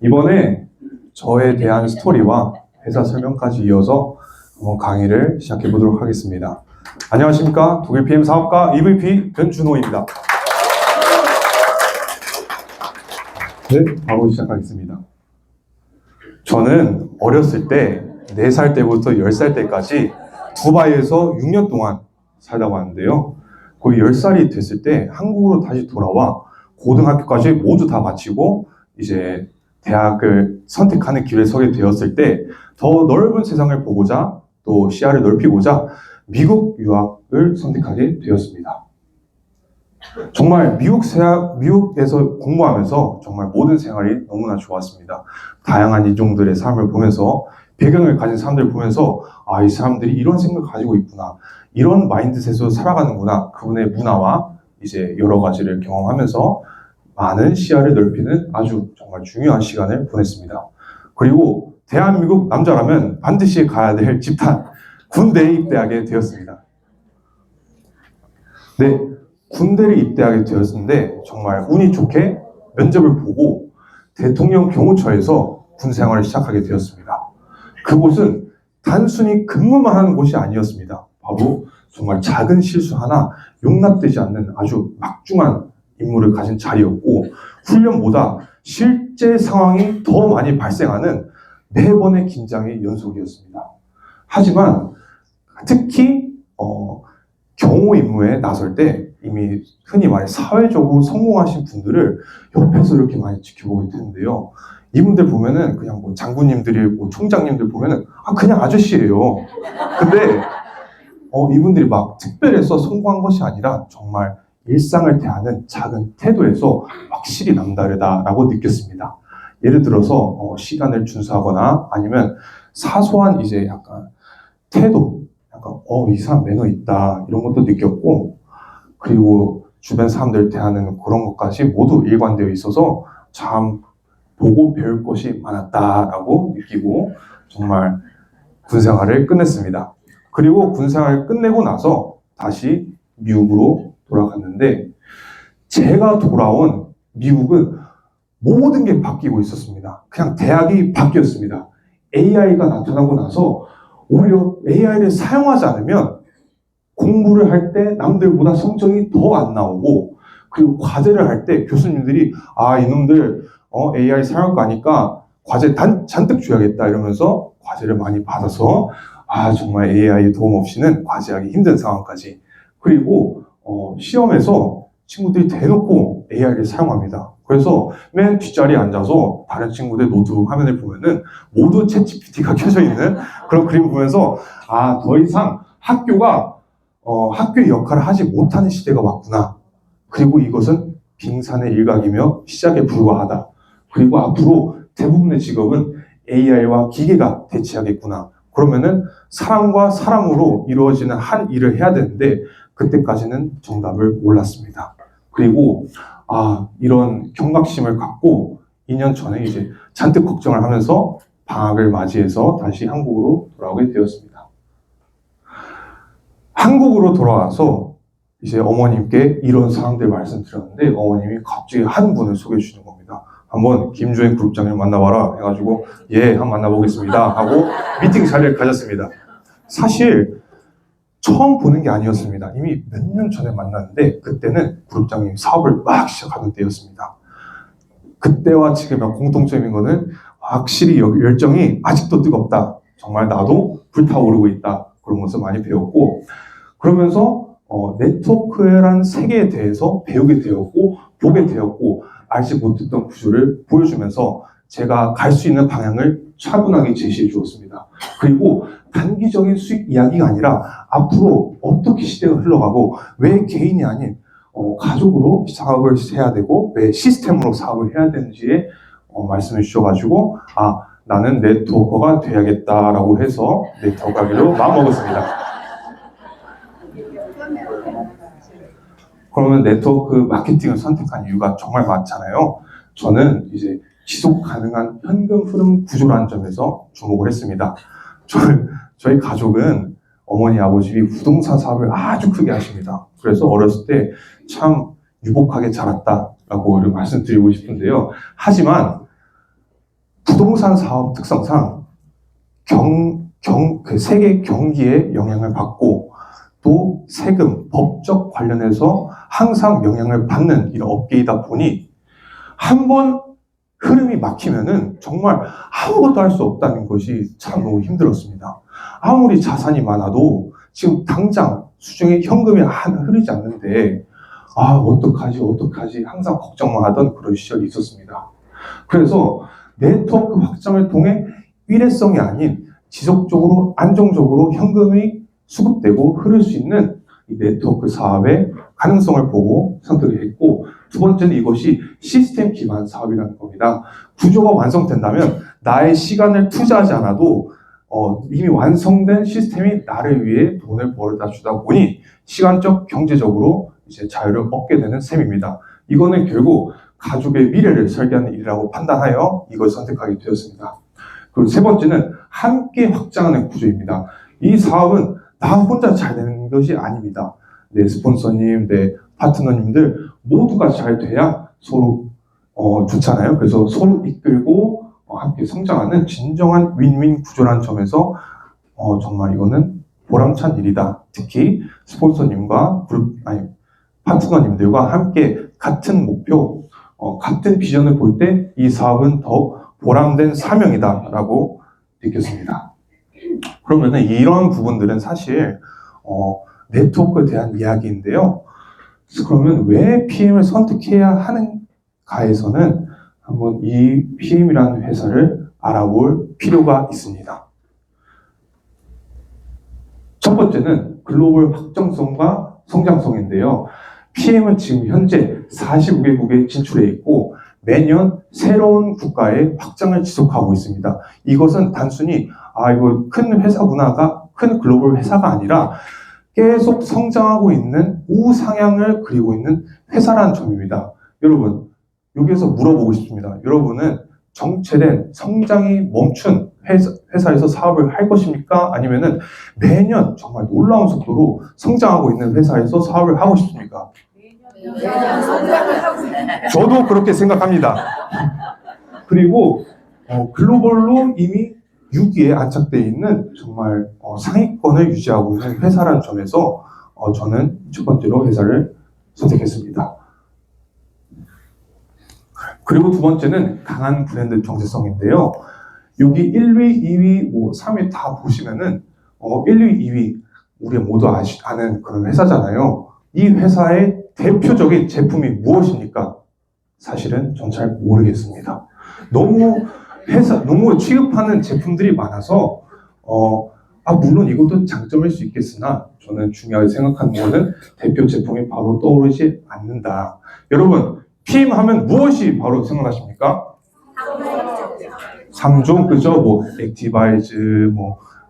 이번에 저에 대한 스토리와 회사 설명까지 이어서 한번 강의를 시작해 보도록 하겠습니다. 안녕하십니까. 독일 PM 사업가 EVP 변준호입니다. 네, 바로 시작하겠습니다. 저는 어렸을 때 4살 때부터 10살 때까지 두바이에서 6년 동안 살다 왔는데요. 거의 10살이 됐을 때 한국으로 다시 돌아와 고등학교까지 모두 다 마치고 이제 대학을 선택하는 길에 서게 되었을 때 더 넓은 세상을 보고자 또 시야를 넓히고자 미국 유학을 선택하게 되었습니다. 정말 미국에서 공부하면서 정말 모든 생활이 너무나 좋았습니다. 다양한 인종들의 삶을 보면서 배경을 가진 사람들을 보면서 이 사람들이 이런 생각을 가지고 있구나. 이런 마인드셋으로 살아가는구나. 그분의 문화와 이제 여러 가지를 경험하면서 많은 시야를 넓히는 아주 정말 중요한 시간을 보냈습니다. 그리고 대한민국 남자라면 반드시 가야 될 집단, 군대에 입대하게 되었습니다. 네, 군대를 입대하게 되었는데 정말 운이 좋게 면접을 보고 대통령 경호처에서 군 생활을 시작하게 되었습니다. 그곳은 단순히 근무만 하는 곳이 아니었습니다. 바로 정말 작은 실수 하나 용납되지 않는 아주 막중한 임무를 가진 자리였고, 훈련보다 실제 상황이 더 많이 발생하는 매번의 긴장의 연속이었습니다. 하지만 특히 경호 임무에 나설 때 이미 흔히 말해 사회적으로 성공하신 분들을 옆에서 이렇게 많이 지켜보게 되는데요. 이분들 보면은 그냥 뭐 장군님들이 뭐 총장님들 보면은 그냥 아저씨예요. 근데 이분들이 막 특별해서 성공한 것이 아니라 정말 일상을 대하는 작은 태도에서 확실히 남다르다라고 느꼈습니다. 예를 들어서 시간을 준수하거나 아니면 사소한 이제 약간 태도, 약간 이 사람 매너 있다 이런 것도 느꼈고, 그리고 주변 사람들 대하는 그런 것까지 모두 일관되어 있어서 참 보고 배울 것이 많았다라고 느끼고 정말 군생활을 끝냈습니다. 그리고 군생활을 끝내고 나서 다시 미국으로 돌아갔는데, 제가 돌아온 미국은 모든 게 바뀌고 있었습니다. 그냥 대학이 바뀌었습니다. AI가 나타나고 나서 오히려 AI를 사용하지 않으면 공부를 할 때 남들보다 성적이 더 안 나오고, 그리고 과제를 할 때 교수님들이 이놈들 AI 사용할 거 아니까 과제 잔뜩 줘야겠다 이러면서 과제를 많이 받아서 정말 AI 도움 없이는 과제하기 힘든 상황까지. 그리고 시험에서 친구들이 대놓고 AI를 사용합니다. 그래서 맨 뒷자리에 앉아서 다른 친구들 노트 화면을 보면은 모두 챗GPT가 켜져 있는 그런 그림을 보면서 더 이상 학교가 학교의 역할을 하지 못하는 시대가 왔구나. 그리고 이것은 빙산의 일각이며 시작에 불과하다. 그리고 앞으로 대부분의 직업은 AI와 기계가 대체하겠구나. 그러면은 사람과 사람으로 이루어지는 한 일을 해야 되는데 그때까지는 정답을 몰랐습니다. 그리고 이런 경각심을 갖고 2년 전에 이제 잔뜩 걱정을 하면서 방학을 맞이해서 다시 한국으로 돌아오게 되었습니다. 한국으로 돌아와서 이제 어머님께 이런 사항들 말씀드렸는데 어머님이 갑자기 한 분을 소개해 주시는 겁니다. 한번 김주행 그룹장을 만나봐라 해가지고 한번 만나보겠습니다 하고 미팅 자리를 가졌습니다. 사실 처음 보는 게 아니었습니다. 이미 몇 년 전에 만났는데 그때는 그룹장님 사업을 막 시작하던 때였습니다. 그때와 지금의 공통점인 거는 확실히 열정이 아직도 뜨겁다. 정말 나도 불타오르고 있다. 그런 것을 많이 배웠고, 그러면서 네트워크라는 세계에 대해서 배우게 되었고 보게 되었고, 알지 못했던 구조를 보여주면서 제가 갈 수 있는 방향을 차분하게 제시해 주었습니다. 그리고 단기적인 수익 이야기가 아니라 앞으로 어떻게 시대가 흘러가고 왜 개인이 아닌 가족으로 사업을 해야 되고 왜 시스템으로 사업을 해야 되는지에 말씀해 주셔가지고 나는 네트워커가 돼야겠다라고 해서 네트워커 하기로 마음먹었습니다. 그러면 네트워크 마케팅을 선택한 이유가 정말 많잖아요. 저는 이제 지속 가능한 현금 흐름 구조라는 점에서 주목을 했습니다. 저희 가족은 어머니, 아버지 부동산 사업을 아주 크게 하십니다. 그래서 어렸을 때 참 유복하게 자랐다라고 말씀드리고 싶은데요. 하지만 부동산 사업 특성상 그 세계 경기에 영향을 받고 또 세금, 법적 관련해서 항상 영향을 받는 이런 업계이다 보니 한번 흐름이 막히면은 정말 아무것도 할 수 없다는 것이 참 너무 힘들었습니다. 아무리 자산이 많아도 지금 당장 수중에 현금이 흐르지 않는데 어떡하지 항상 걱정만 하던 그런 시절이 있었습니다. 그래서 네트워크 확장을 통해 일회성이 아닌 지속적으로 안정적으로 현금이 수급되고 흐를 수 있는 이 네트워크 사업의 가능성을 보고 선택을 했고, 두 번째는 이것이 시스템 기반 사업이라는 겁니다. 구조가 완성된다면 나의 시간을 투자하지 않아도 이미 완성된 시스템이 나를 위해 돈을 벌어다 주다 보니 시간적, 경제적으로 이제 자유를 얻게 되는 셈입니다. 이거는 결국 가족의 미래를 설계하는 일이라고 판단하여 이걸 선택하게 되었습니다. 그리고 세 번째는 함께 확장하는 구조입니다. 이 사업은 나 혼자 잘 되는 것이 아닙니다. 내 스폰서님, 내 파트너님들 모두가 잘 돼야 서로 좋잖아요. 그래서 서로 이끌고 함께 성장하는 진정한 윈윈 구조라는 점에서 정말 이거는 보람찬 일이다. 특히 스폰서님과 파트너님들과 함께 같은 목표, 같은 비전을 볼 때 이 사업은 더 보람된 사명이다라고 느꼈습니다. 그러면은 이런 부분들은 사실 네트워크에 대한 이야기인데요. 그러면 왜 PM을 선택해야 하는가에서는 한번 이 PM이라는 회사를 알아볼 필요가 있습니다. 첫 번째는 글로벌 확장성과 성장성인데요. PM은 지금 현재 45개국에 진출해 있고 매년 새로운 국가의 확장을 지속하고 있습니다. 이것은 단순히 이거 큰 회사구나가 큰 글로벌 회사가 아니라 계속 성장하고 있는 우상향을 그리고 있는 회사라는 점입니다. 여러분, 여기에서 물어보고 싶습니다. 여러분은 정체된 성장이 멈춘 회사에서 사업을 할 것입니까? 아니면은 매년 정말 놀라운 속도로 성장하고 있는 회사에서 사업을 하고 싶습니까? 매년 성장을 하고 있는. 저도 그렇게 생각합니다. 그리고 글로벌로 이미 6위에 안착되어 있는 정말 상위권을 유지하고 있는 회사라는 점에서 저는 첫 번째로 회사를 선택했습니다. 그리고 두 번째는 강한 브랜드 정체성인데요. 여기 1위, 2위, 3위 다 보시면은 1위, 2위 우리 모두 아는 그런 회사잖아요. 이 회사의 대표적인 제품이 무엇입니까? 사실은 전 잘 모르겠습니다. 너무 취급하는 제품들이 많아서 물론 이것도 장점일 수 있겠으나 저는 중요하게 생각하는 것은 대표 제품이 바로 떠오르지 않는다. 여러분, PM 하면 무엇이 바로 생각나십니까? 3종, 그죠? 액티바이즈,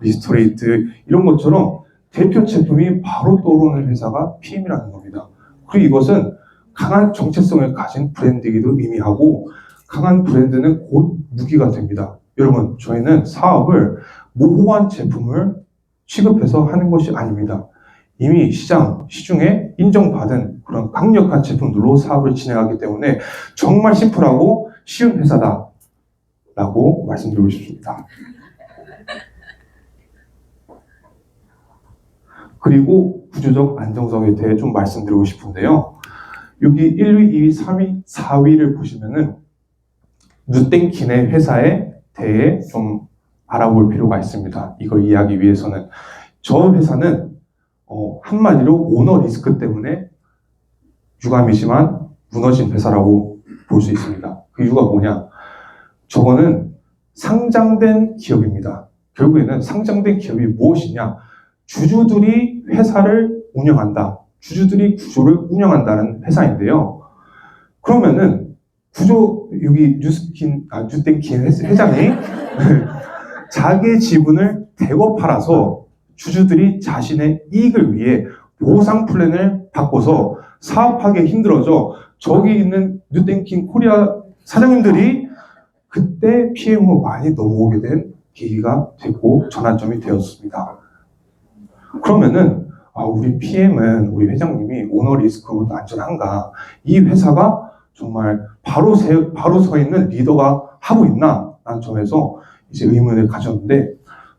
리스토레이트 이런 것처럼 대표 제품이 바로 떠오르는 회사가 PM이라는 겁니다. 그리고 이것은 강한 정체성을 가진 브랜드이기도 의미하고 강한 브랜드는 곧 무기가 됩니다. 여러분, 저희는 사업을 모호한 제품을 취급해서 하는 것이 아닙니다. 이미 시중에 인정받은 그런 강력한 제품들로 사업을 진행하기 때문에 정말 심플하고 쉬운 회사다라고 말씀드리고 싶습니다. 그리고 구조적 안정성에 대해 좀 말씀드리고 싶은데요. 여기 1위, 2위, 3위, 4위를 보시면은 누땡킨의 회사에 대해 좀 알아볼 필요가 있습니다. 이걸 이해하기 위해서는 저 회사는 한마디로 오너 리스크 때문에 유감이지만 무너진 회사라고 볼 수 있습니다. 그 이유가 뭐냐? 저거는 상장된 기업입니다. 결국에는 상장된 기업이 무엇이냐? 주주들이 회사를 운영한다. 주주들이 구조를 운영한다는 회사인데요. 그러면은 여기 누땡킨 회장이 자기 지분을 대거 팔아서 주주들이 자신의 이익을 위해 보상 플랜을 바꿔서 사업하기 힘들어져 저기 있는 누땡킨 코리아 사장님들이 그때 PM으로 많이 넘어오게 된 계기가 됐고 전환점이 되었습니다. 그러면은 우리 PM은 우리 회장님이 오너 리스크로도 안전한가? 이 회사가 정말 바로 서 있는 리더가 하고 있나? 라는 점에서 이제 의문을 가졌는데,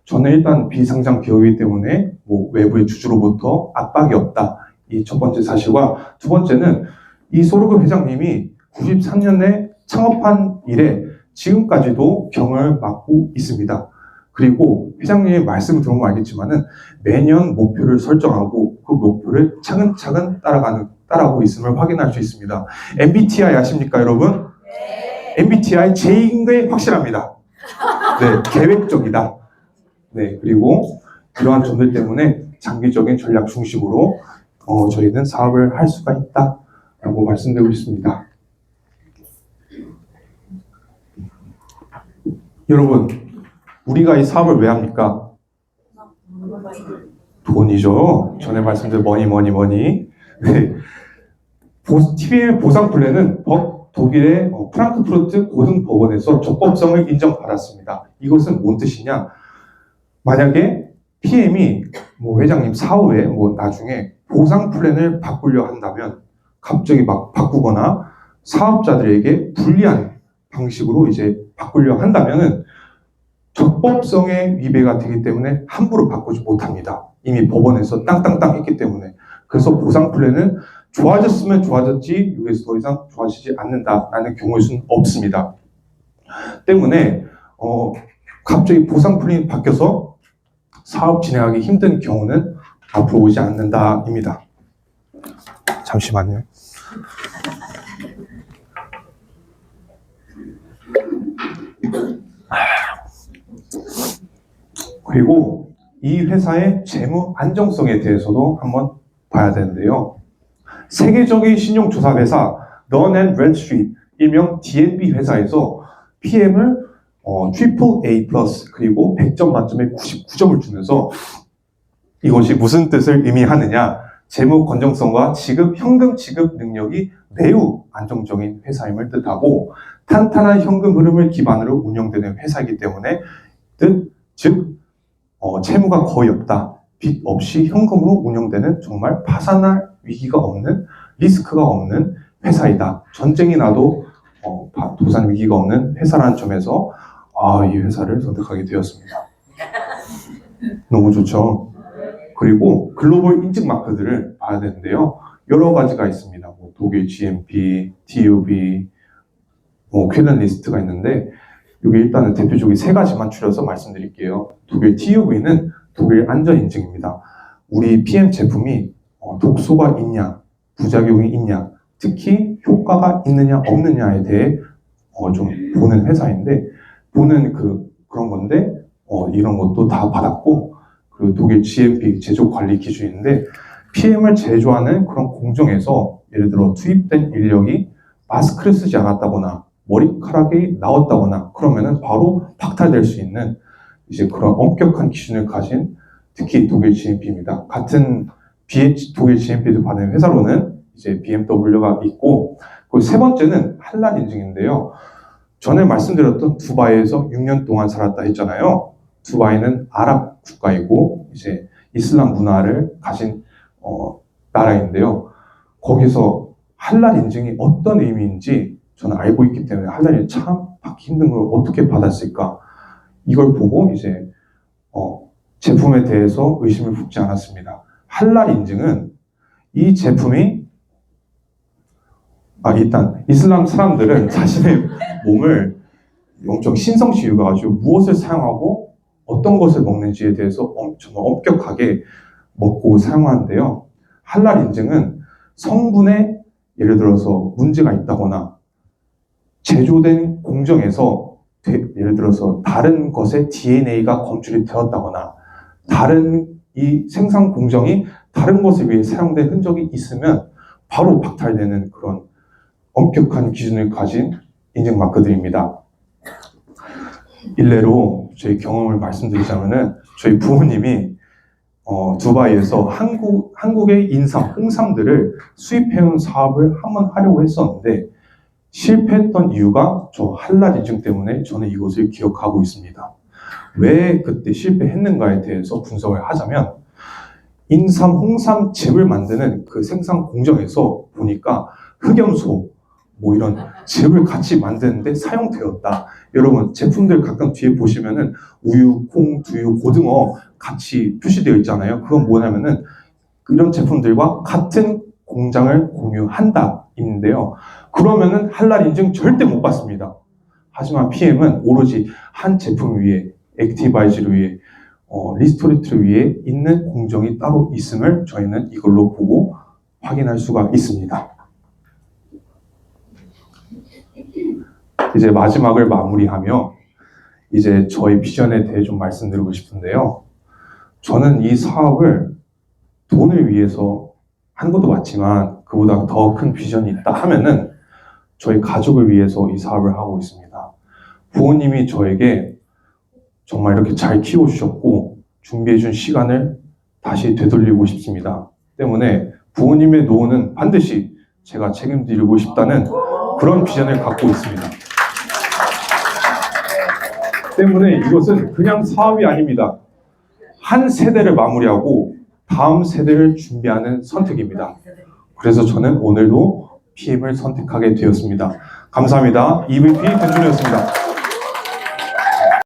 저는 일단 비상장 기업이기 때문에 뭐 외부의 주주로부터 압박이 없다. 이 첫 번째 사실과, 두 번째는 이 소르그 회장님이 93년에 창업한 이래 지금까지도 경영을 맡고 있습니다. 그리고 회장님의 말씀을 들어보면 알겠지만은 매년 목표를 설정하고 그 목표를 차근차근 따라가고 있음을 확인할 수 있습니다. MBTI 아십니까, 여러분? 네. MBTI J인 게 확실합니다. 네, 계획적이다. 네, 그리고 이러한 점들 때문에 장기적인 전략 중심으로 저희는 사업을 할 수가 있다라고 말씀드리고 있습니다. 여러분, 우리가 이 사업을 왜 합니까? 돈이죠. 전에 말씀드린 머니. 네. TV의 보상 플랜은 독일의 프랑크푸르트 고등법원에서 적법성을 인정받았습니다. 이것은 뭔 뜻이냐? 만약에 PM이 회장님 사후에 나중에 보상 플랜을 바꾸려 한다면, 갑자기 막 바꾸거나 사업자들에게 불리한 방식으로 이제 바꾸려 한다면은 적법성에 위배가 되기 때문에 함부로 바꾸지 못합니다. 이미 법원에서 땅땅땅 했기 때문에. 그래서 보상 플랜은 좋아졌으면 좋아졌지 여기서 더 이상 좋아지지 않는다라는 경우일 수는 없습니다. 때문에 갑자기 보상 플랜이 바뀌어서 사업 진행하기 힘든 경우는 앞으로 오지 않는다입니다. 잠시만요. 그리고 이 회사의 재무 안정성에 대해서도 한번 봐야 되는데요. 세계적인 신용조사 회사 던 & 브래드스트리트, 일명 D&B 회사에서 PM을 AAA+, 그리고 100점 만점에 99점을 주면서 이것이 무슨 뜻을 의미하느냐? 재무 건전성과 현금 지급 능력이 매우 안정적인 회사임을 뜻하고, 탄탄한 현금 흐름을 기반으로 운영되는 회사이기 때문에 즉 채무가 거의 없다. 빚 없이 현금으로 운영되는 정말 파산할 위기가 없는, 리스크가 없는 회사이다. 전쟁이 나도 도산 위기가 없는 회사라는 점에서 이 회사를 선택하게 되었습니다. 너무 좋죠? 그리고 글로벌 인증 마크들을 봐야 되는데요. 여러 가지가 있습니다. 독일 GMP, TUB, 퀼런 리스트가 있는데, 여기 일단은 대표적인 세 가지만 추려서 말씀드릴게요. 독일 TUV는 독일 안전 인증입니다. 우리 PM 제품이 독소가 있냐, 부작용이 있냐, 특히 효과가 있느냐 없느냐에 대해 좀 보는 회사인데, 그런 건데 이런 것도 다 받았고, 그 독일 GMP 제조 관리 기준인데, PM을 제조하는 그런 공정에서 예를 들어 투입된 인력이 마스크를 쓰지 않았다거나 머리카락이 나왔다거나 그러면은 바로 박탈될 수 있는 이제 그런 엄격한 기준을 가진 특히 독일 GMP입니다. 같은 독일 GMP도 받는 회사로는 이제 BMW가 있고, 그리고 세 번째는 할랄 인증인데요. 전에 말씀드렸던 두바이에서 6년 동안 살았다 했잖아요. 두바이는 아랍 국가이고 이제 이슬람 문화를 가진 나라인데요. 거기서 할랄 인증이 어떤 의미인지 저는 알고 있기 때문에 할랄이 참 받기 힘든 걸 어떻게 받았을까, 이걸 보고 이제 제품에 대해서 의심을 품지 않았습니다. 할랄 인증은 이 제품이 일단 이슬람 사람들은 자신의 몸을 영적 신성시 여겨가지고 무엇을 사용하고 어떤 것을 먹는지에 대해서 정말 엄격하게 먹고 사용하는데요. 할랄 인증은 성분에 예를 들어서 문제가 있다거나 제조된 공정에서 예를 들어서 다른 것의 DNA가 검출이 되었다거나 다른 이 생산 공정이 다른 것을 위해 사용된 흔적이 있으면 바로 박탈되는 그런 엄격한 기준을 가진 인증 마크들입니다. 일례로 저희 경험을 말씀드리자면은 저희 부모님이 두바이에서 한국의 인삼, 홍삼들을 수입해온 사업을 한번 하려고 했었는데 실패했던 이유가 저 할랄 인증 때문에 저는 이것을 기억하고 있습니다. 왜 그때 실패했는가에 대해서 분석을 하자면, 인삼, 홍삼 즙을 만드는 그 생산 공정에서 보니까 흑염소, 뭐 이런 즙을 같이 만드는데 사용되었다. 여러분 제품들 가끔 뒤에 보시면은 우유, 콩, 두유, 고등어 같이 표시되어 있잖아요. 그건 뭐냐면은 이런 제품들과 같은 공장을 공유한다 있는데요. 그러면은 할랄 인증 절대 못 받습니다. 하지만 PM은 오로지 한 제품 위에 액티바이즈를 위해 리스토리트를 위해 있는 공정이 따로 있음을 저희는 이걸로 보고 확인할 수가 있습니다. 이제 마지막을 마무리하며 이제 저희 비전에 대해 좀 말씀드리고 싶은데요. 저는 이 사업을 돈을 위해서 한 것도 맞지만 그보다 더 큰 비전이 있다 하면은 저희 가족을 위해서 이 사업을 하고 있습니다. 부모님이 저에게 정말 이렇게 잘 키워주셨고 준비해준 시간을 다시 되돌리고 싶습니다. 때문에 부모님의 노후는 반드시 제가 책임지고 싶다는 그런 비전을 갖고 있습니다. 때문에 이것은 그냥 사업이 아닙니다. 한 세대를 마무리하고 다음 세대를 준비하는 선택입니다. 그래서 저는 오늘도 PM을 선택하게 되었습니다. 감사합니다. EVP 권준이었습니다.